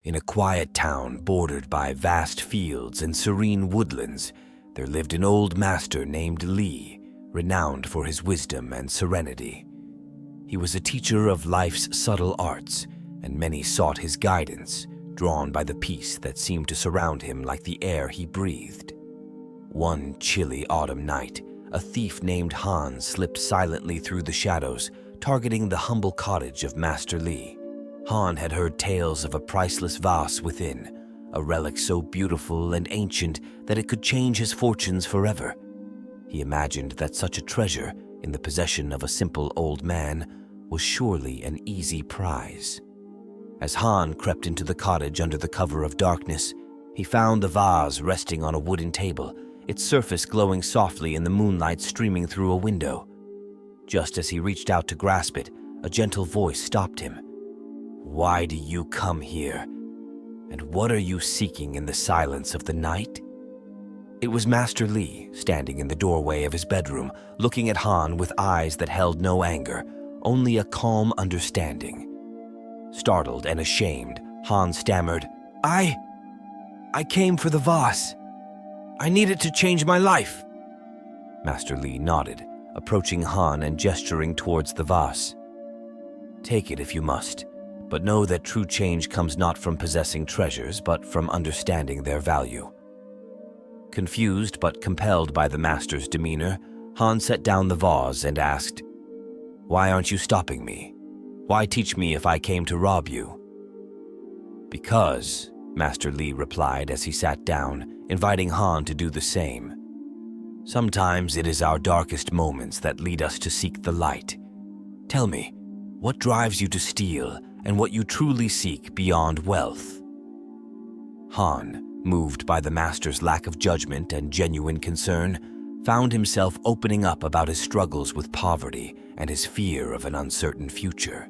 In a quiet town bordered by vast fields and serene woodlands, there lived an old master named Li, renowned for his wisdom and serenity. He was a teacher of life's subtle arts, and many sought his guidance, drawn by the peace that seemed to surround him like the air he breathed. One chilly autumn night, a thief named Han slipped silently through the shadows, targeting the humble cottage of Master Li. Han had heard tales of a priceless vase within, a relic so beautiful and ancient that it could change his fortunes forever. He imagined that such a treasure, in the possession of a simple old man, was surely an easy prize. As Han crept into the cottage under the cover of darkness, he found the vase resting on a wooden table, its surface glowing softly in the moonlight streaming through a window. Just as he reached out to grasp it, a gentle voice stopped him. "Why do you come here? And what are you seeking in the silence of the night?" It was Master Li, standing in the doorway of his bedroom, looking at Han with eyes that held no anger, only a calm understanding. Startled and ashamed, Han stammered, I came for the vase. I need it to change my life." Master Li nodded, approaching Han and gesturing towards the vase. "Take it if you must, but know that true change comes not from possessing treasures, but from understanding their value." Confused but compelled by the master's demeanor, Han set down the vase and asked, "Why aren't you stopping me? Why teach me if I came to rob you?" "Because," Master Li replied as he sat down, inviting Han to do the same. "Sometimes it is our darkest moments that lead us to seek the light. Tell me, what drives you to steal and what you truly seek beyond wealth?" Han, moved by the master's lack of judgment and genuine concern, found himself opening up about his struggles with poverty and his fear of an uncertain future.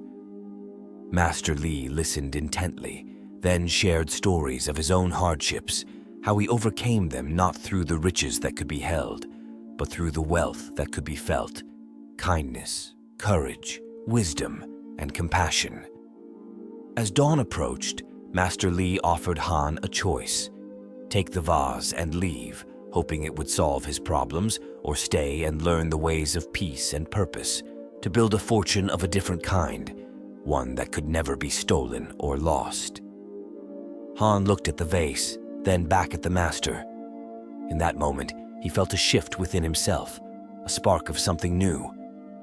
Master Li listened intently, then shared stories of his own hardships, how he overcame them not through the riches that could be held, but through the wealth that could be felt, kindness, courage, wisdom, and compassion. As dawn approached, Master Li offered Han a choice: take the vase and leave, hoping it would solve his problems, or stay and learn the ways of peace and purpose, to build a fortune of a different kind, one that could never be stolen or lost. Han looked at the vase, then back at the master. In that moment, he felt a shift within himself, a spark of something new.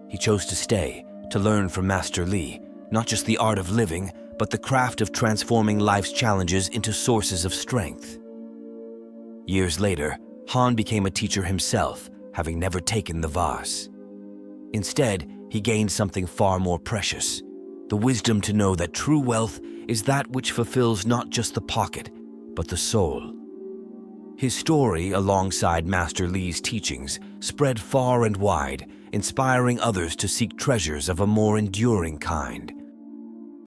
He chose to stay, to learn from Master Li, not just the art of living, but the craft of transforming life's challenges into sources of strength. Years later, Han became a teacher himself, having never taken the vase. Instead, he gained something far more precious: the wisdom to know that true wealth is that which fulfills not just the pocket, but the soul. His story, alongside Master Li's teachings, spread far and wide, inspiring others to seek treasures of a more enduring kind.